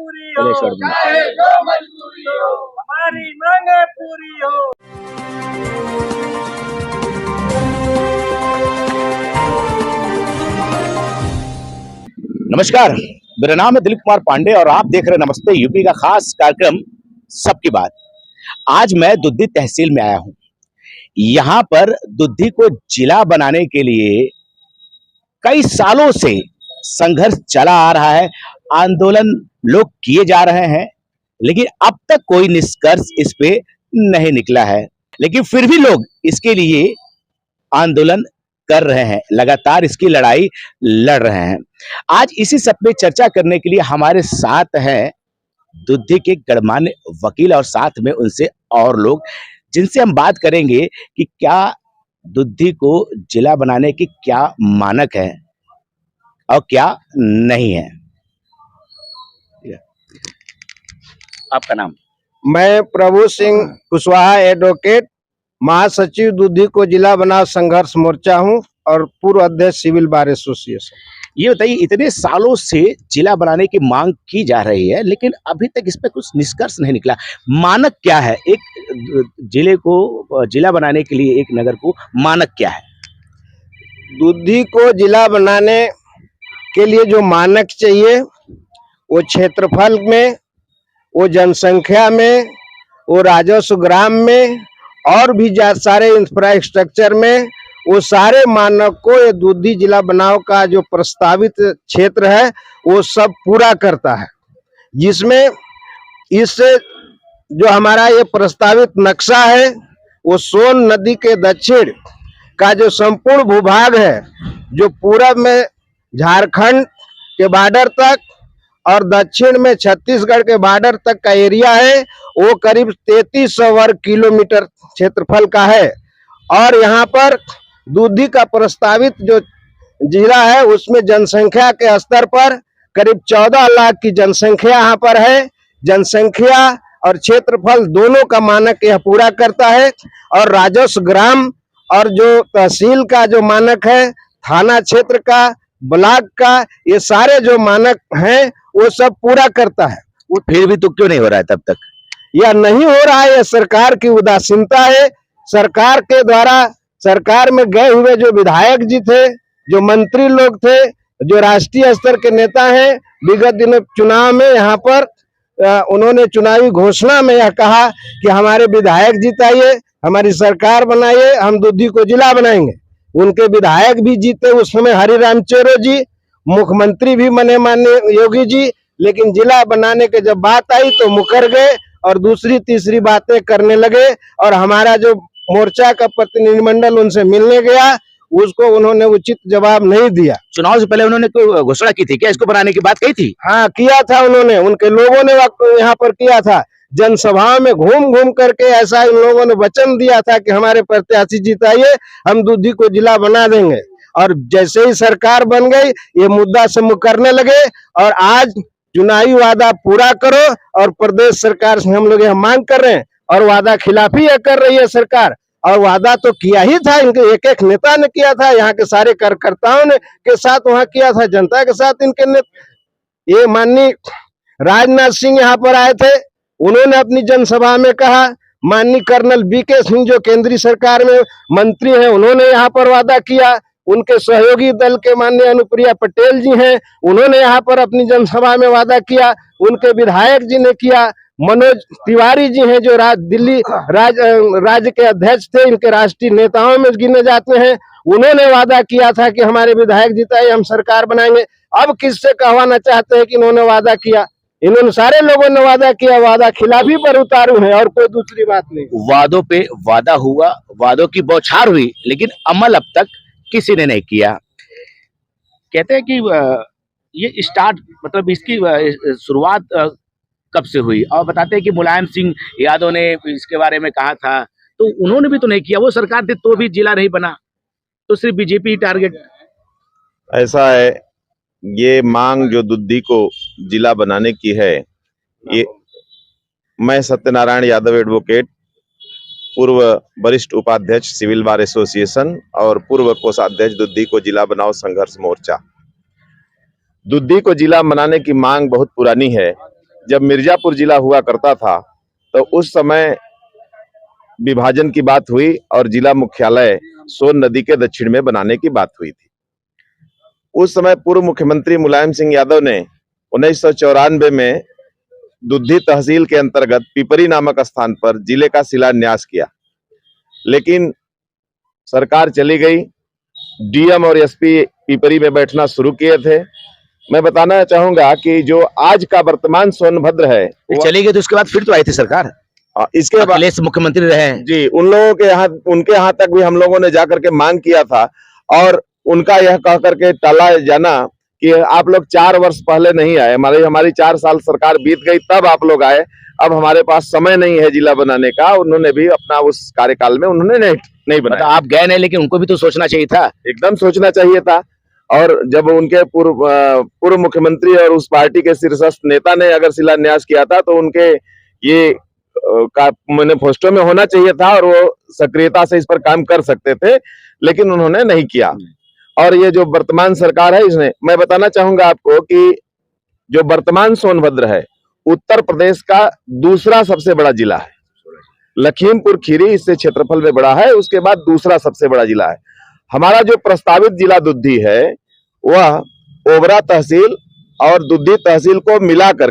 पूरी हो, चाहे जो मजबूरी हो, हमारी मांगे पूरी हो। नमस्कार, मेरा नाम है दिलीप कुमार पांडे और आप देख रहे हैं नमस्ते यूपी का खास कार्यक्रम सबकी बात। आज मैं दुद्धी तहसील में आया हूं। यहां पर दुद्धी को जिला बनाने के लिए कई सालों से संघर्ष चला आ रहा है, आंदोलन लोग किए जा रहे हैं, लेकिन अब तक कोई निष्कर्ष इस पे नहीं निकला है। लेकिन फिर भी लोग इसके लिए आंदोलन कर रहे हैं, लगातार इसकी लड़ाई लड़ रहे हैं। आज इसी सब पे चर्चा करने के लिए हमारे साथ हैं दुद्धी के गणमान्य वकील और साथ में उनसे और लोग, जिनसे हम बात करेंगे कि क्या दुद्धी को जिला बनाने की क्या मानक है और क्या नहीं है। आपका नाम? मैं प्रभु सिंह कुशवाहा, एडवोकेट, महासचिव दुद्धी को जिला बनाओ संघर्ष मोर्चा हूं और पूर्व अध्यक्ष सिविल बार एसोसिएशन। ये बताइए, इतने सालों से जिला बनाने की मांग की जा रही है, लेकिन अभी तक इस पे कुछ निष्कर्ष नहीं निकला। मानक क्या है एक जिले को जिला बनाने के लिए, एक नगर को मानक क्या है? दुद्धी को जिला बनाने के लिए जो मानक चाहिए वो क्षेत्रफल में, वो जनसंख्या में, वो राजस्व ग्राम में और भी सारे इंफ्रास्ट्रक्चर में, वो सारे मानक को ये दुद्धी जिला बनाओ का जो प्रस्तावित क्षेत्र है वो सब पूरा करता है। जिसमें इससे जो हमारा ये प्रस्तावित नक्शा है वो सोन नदी के दक्षिण का जो संपूर्ण भूभाग है, जो पूरब में झारखंड के बॉर्डर तक और दक्षिण में छत्तीसगढ़ के बॉर्डर तक का एरिया है, वो करीब 3300 वर्ग किलोमीटर क्षेत्रफल का है। और यहाँ पर दुद्धी का प्रस्तावित जो जिला है उसमें जनसंख्या के स्तर पर करीब 14 लाख की जनसंख्या यहाँ पर है। जनसंख्या और क्षेत्रफल दोनों का मानक यह पूरा करता है। और राजस्व ग्राम और जो तहसील का जो मानक है, थाना क्षेत्र का, ब्लॉक का, ये सारे जो मानक हैं वो सब पूरा करता है। वो फिर भी तो क्यों नहीं हो रहा है तब तक? यह नहीं हो रहा है, यह सरकार की उदासीनता है। सरकार के द्वारा, सरकार में गए हुए जो विधायक जी थे, जो मंत्री लोग थे, जो राष्ट्रीय स्तर के नेता हैं, विगत दिनों चुनाव में यहाँ पर उन्होंने चुनावी घोषणा में यह कहा कि हमारे विधायक जिताइए, हमारी सरकार बनाइए, हम दुद्धी को जिला बनाएंगे। उनके विधायक भी जीते उस समय, हरिराम चेरो जी, मुख्यमंत्री भी बने माननीय योगी जी, लेकिन जिला बनाने के जब बात आई तो मुकर गए और दूसरी तीसरी बातें करने लगे। और हमारा जो मोर्चा का प्रतिनिधिमंडल उनसे मिलने गया, उसको उन्होंने उचित जवाब नहीं दिया। चुनाव से पहले उन्होंने कोई घोषणा की थी क्या, इसको बनाने की बात कही थी? हाँ, किया था उन्होंने, उनके लोगों ने यहाँ पर किया था। जनसभाओं में घूम घूम करके ऐसा इन लोगों ने वचन दिया था कि हमारे प्रत्याशी जिताइए, हम दुद्धी को जिला बना देंगे। और जैसे ही सरकार बन गई ये मुद्दा से मुकरने लगे। और आज चुनावी वादा पूरा करो, और प्रदेश सरकार से हम लोग यह मांग कर रहे हैं, और वादा खिलाफी यह कर रही है सरकार। और वादा तो किया ही था, इनके एक एक नेता ने किया था, यहाँ के सारे कार्यकर्ताओं ने के साथ वहाँ किया था, जनता के साथ इनके ये माननीय राजनाथ सिंह यहाँ पर आए थे, उन्होंने अपनी जनसभा में कहा। माननीय कर्नल वीके सिंह जो केंद्रीय सरकार में मंत्री हैं, उन्होंने यहाँ पर वादा किया। उनके सहयोगी दल के माननीय अनुप्रिया पटेल जी हैं, उन्होंने यहाँ पर अपनी जनसभा में वादा किया। उनके विधायक जी ने किया। मनोज तिवारी जी हैं जो दिल्ली राज्य के अध्यक्ष थे, इनके राष्ट्रीय नेताओं में गिने जाते हैं, उन्होंने वादा किया था कि हमारे विधायक जिताए, हम सरकार बनाएंगे। अब किससे कहवाना चाहते हैं कि इन्होंने वादा किया? इन्होंने सारे लोगों ने वादा किया, वादा खिलाफी पर उतारू है और कोई दूसरी बात नहीं। वादों पे वादा हुआ, वादों की बौछार हुई, लेकिन अमल अब तक किसी ने नहीं किया। कहते हैं कि ये स्टार्ट, मतलब इसकी शुरुआत कब से हुई, और बताते हैं कि मुलायम सिंह यादव ने इसके बारे में कहा था, तो उन्होंने भी तो नहीं किया। वो सरकार थी तो भी जिला नहीं बना, तो सिर्फ बीजेपी टारगेट। ऐसा है, ये मांग जो दुद्धी को जिला बनाने की है, ये मैं सत्यनारायण यादव, एडवोकेट, पूर्व वरिष्ठ उपाध्यक्ष सिविल बार एसोसिएशन और पूर्व कोषाध्यक्ष दुद्धी को जिला बनाओ संघर्ष मोर्चा। दुद्धी को जिला बनाने की मांग बहुत पुरानी है। जब मिर्जापुर जिला हुआ करता था तो उस समय विभाजन की बात हुई और जिला मुख्यालय सोन नदी के दक्षिण में बनाने की बात हुई थी। उस समय पूर्व मुख्यमंत्री मुलायम सिंह यादव ने 1994 में दुद्धी तहसील के अंतर्गत पिपरी नामक स्थान पर जिले का शिलान्यास किया, लेकिन सरकार चली गई। डीएम और एसपी पिपरी में बैठना शुरू किए थे। मैं बताना चाहूंगा कि जो आज का वर्तमान सोनभद्र है चली गई तो उसके बाद फिर तो आई थी सरकार, इसके बाद अखिलेश मुख्यमंत्री रहे हैं जी, उन लोगों के यहाँ, उनके यहाँ तक भी हम लोगों ने जाकर के मांग किया था और उनका यह कह करके टाला जाना कि आप लोग 4 वर्ष पहले नहीं आए, हमारी 4 साल सरकार बीत गई तब आप लोग आए, अब हमारे पास समय नहीं है जिला बनाने का। उन्होंने भी अपना उस कार्यकाल में उन्होंने नहीं बनाया। आप गए नहीं, लेकिन उनको भी तो सोचना चाहिए था। एकदम सोचना चाहिए था। और जब उनके पूर्व मुख्यमंत्री और उस पार्टी के शीर्षस्थ नेता ने अगर शिलान्यास किया था तो उनके ये का मैनिफेस्टो में होना चाहिए था और वो सक्रियता से इस पर काम कर सकते थे, लेकिन उन्होंने नहीं किया। और ये जो वर्तमान सरकार है, इसने, मैं बताना चाहूंगा आपको कि जो वर्तमान सोनभद्र है उत्तर प्रदेश का दूसरा सबसे बड़ा जिला है। लखीमपुर खीरी इससे क्षेत्रफल में बड़ा है, उसके बाद दूसरा सबसे बड़ा जिला है। हमारा जो प्रस्तावित जिला दुद्धी है वह ओबरा तहसील और दुद्धी तहसील को मिलाकर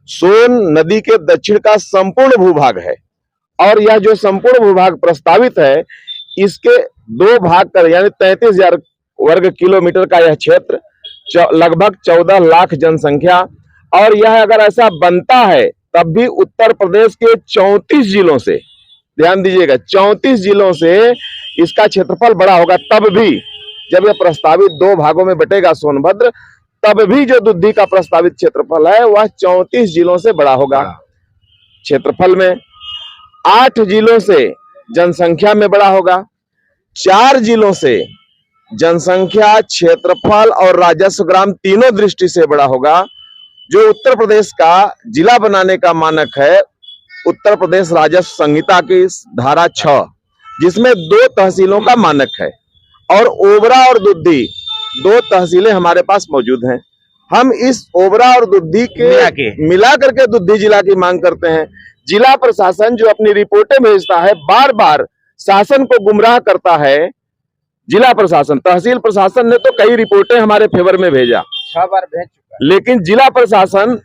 सोन नदी के दक्षिण का संपूर्ण भूभाग है। और यह जो संपूर्ण भूभाग प्रस्तावित है, इसके 2 भाग कर यानी 33,000 वर्ग किलोमीटर का यह क्षेत्र, लगभग 14 लाख जनसंख्या। और यह अगर ऐसा बनता है तब भी उत्तर प्रदेश के 34 जिलों से, ध्यान दीजिएगा, 34 जिलों से इसका क्षेत्रफल बड़ा होगा। तब भी जब यह प्रस्तावित 2 भागों में बटेगा सोनभद्र, तब भी जो दुद्धी का प्रस्तावित क्षेत्रफल है वह 34 जिलों से बड़ा होगा। क्षेत्रफल में 8 जिलों से जनसंख्या में बड़ा होगा, 4 जिलों से जनसंख्या, क्षेत्रफल और राजस्व ग्राम तीनों दृष्टि से बड़ा होगा। जो उत्तर प्रदेश का जिला बनाने का मानक है, उत्तर प्रदेश राजस्व संहिता की धारा 6, जिसमें 2 तहसीलों का मानक है और ओबरा और दुद्धी 2 तहसीलें हमारे पास मौजूद हैं। हम इस ओबरा और दुद्धी के मिला करके दुद्धी जिला की मांग करते हैं। जिला प्रशासन जो अपनी रिपोर्टें भेजता है, बार बार शासन को गुमराह करता है। जिला प्रशासन, तहसील प्रशासन ने तो कई रिपोर्टें हमारे फेवर में भेजा, 6 बार भेज चुका, लेकिन जिला प्रशासन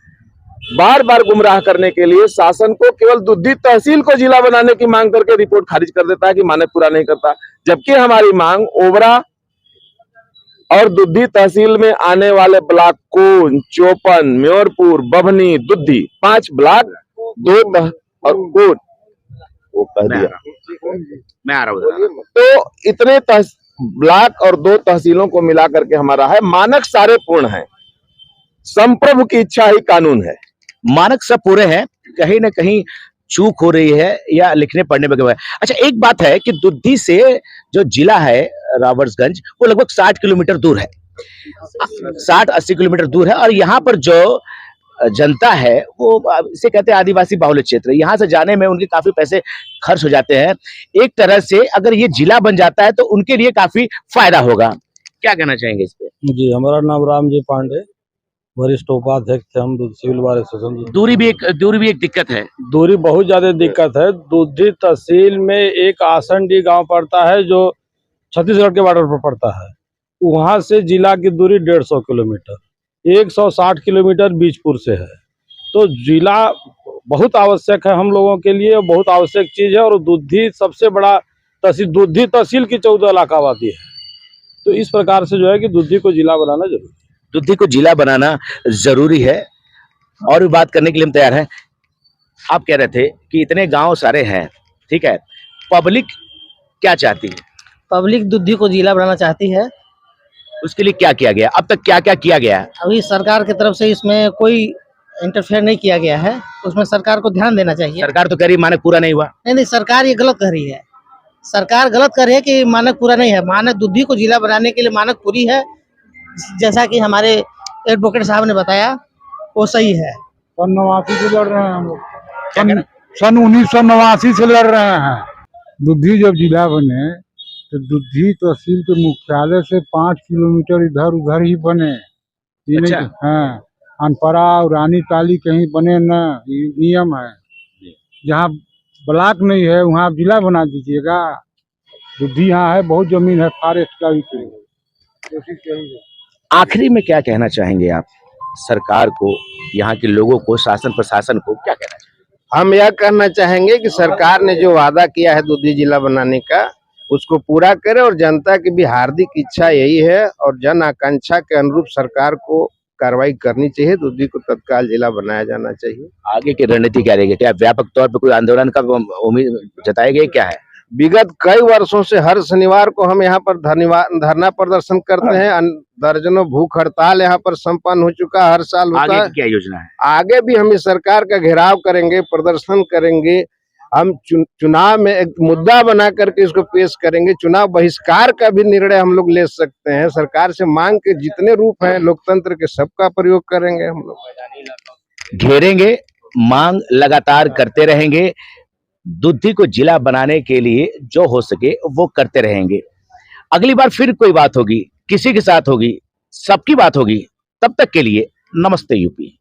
बार बार गुमराह करने के लिए शासन को केवल दुद्धी तहसील को जिला बनाने की मांग करके रिपोर्ट खारिज कर देता है कि मानक पूरा नहीं करता। जबकि हमारी मांग ओबरा और दुद्धी तहसील में आने वाले ब्लॉक कोन, चौपन, म्योरपुर, बभनी, दुद्धी, 5 ब्लॉक, 2 और कोन, वो कह दिया, मैं आ रहा हूँ। तो इतने ब्लॉक और 2 तहसीलों को मिला करके हमारा है। मानक सारे पूर्ण हैं, संप्रभु की इच्छा ही कानून है। मानक सब पूरे हैं, कहीं ना कहीं चूक हो रही है या लिखने पढ़ने में। अच्छा, एक बात है कि दुद्धी से जो जिला है रावर्सगंज, वो लगभग 60 किलोमीटर दूर है, 60-80 किलोमीटर दूर है। और यहाँ पर जो जनता है वो इसे कहते हैं आदिवासी बाहुल्य क्षेत्र, यहाँ से जाने में उनके काफी पैसे खर्च हो जाते हैं। एक तरह से अगर ये जिला बन जाता है तो उनके लिए काफी फायदा होगा। क्या कहना चाहेंगे इस पे? जी, हमारा नाम रामजी पांडे, वरिष्ठ उपाध्यक्ष थे हम सिविल बार एसोसिएशन। दूरी भी एक दिक्कत है, दूरी बहुत ज्यादा दिक्कत है। दुद्धी तहसील में एक आसनडी गांव पड़ता है जो छत्तीसगढ़ के बॉर्डर पर पड़ता है, वहां से जिला की दूरी 150 किलोमीटर, 160 किलोमीटर बीजपुर से है। तो जिला बहुत आवश्यक है हम लोगों के लिए, बहुत आवश्यक चीज है। और दुद्धी सबसे बड़ा तहसील, दुद्धी तहसील की 14 लाख आबादी है। तो इस प्रकार से जो है कि दुद्धी को जिला बनाना जरूरी है। दुद्धी को जिला बनाना जरूरी है। और भी बात करने के लिए हम तैयार हैं। आप कह रहे थे कि इतने गांव सारे हैं, ठीक है, पब्लिक क्या चाहती है? पब्लिक दुद्धी को जिला बनाना चाहती है। उसके लिए क्या किया गया, अब तक क्या क्या किया गया? अभी सरकार की तरफ से इसमें कोई इंटरफेयर नहीं किया गया है, उसमें सरकार को ध्यान देना चाहिए। सरकार तो कह रही मानक पूरा नहीं हुआ। नहीं, सरकार ये गलत कर रही है। सरकार गलत कर रही है कि मानक पूरा नहीं है। मानक दुद्धी को जिला बनाने के लिए मानक पूरी है, जैसा कि हमारे एडवोकेट साहब ने बताया, वो सही है। सन 89 से लड़ रहे हैं हम लोग, सन 1989 से लड़ रहे हैं। दुद्धी जब जिला बने तो दुद्धी तहसील के मुख्यालय से 5 किलोमीटर इधर उधर ही बने। अच्छा। हाँ, अनपरा और रानी ताली कहीं बने न, ये नियम है। जहाँ ब्लॉक नहीं है वहाँ आप जिला बना दीजिएगा। बुद्धि यहाँ है, बहुत जमीन है, फॉरेस्ट का भी कोशिश यही है। आखिरी में क्या कहना चाहेंगे आप सरकार को, यहाँ के लोगों को, शासन प्रशासन को क्या कहना चाहेंगे? हम यह कहना चाहेंगे कि सरकार ने जो वादा किया है दुधी जिला बनाने का उसको पूरा करे, और जनता की भी हार्दिक इच्छा यही है और जन आकांक्षा के अनुरूप सरकार को कार्रवाई करनी चाहिए। दुधी को तत्काल जिला बनाया जाना चाहिए। आगे की रणनीति क्या रहेगी? क्या व्यापक तौर पर कोई आंदोलन का उम्मीद जताई गई, क्या है? विगत कई वर्षों से हर शनिवार को हम यहाँ पर धरना प्रदर्शन करते हैं। दर्जनों भूख हड़ताल यहाँ पर संपन्न हो चुका, हर साल होता आगे है। की क्या योजना है? आगे भी हम इस सरकार का घेराव करेंगे, प्रदर्शन करेंगे। हम चुनाव में एक मुद्दा बना करके इसको पेश करेंगे। चुनाव बहिष्कार का भी निर्णय हम लोग ले सकते हैं। सरकार से मांग के जितने रूप हैं लोकतंत्र के, सबका प्रयोग करेंगे हम लोग। घेरेंगे, मांग लगातार करते रहेंगे, दुधी को जिला बनाने के लिए जो हो सके वो करते रहेंगे। अगली बार फिर कोई बात होगी, किसी के साथ होगी, सबकी बात होगी। तब तक के लिए नमस्ते यूपी।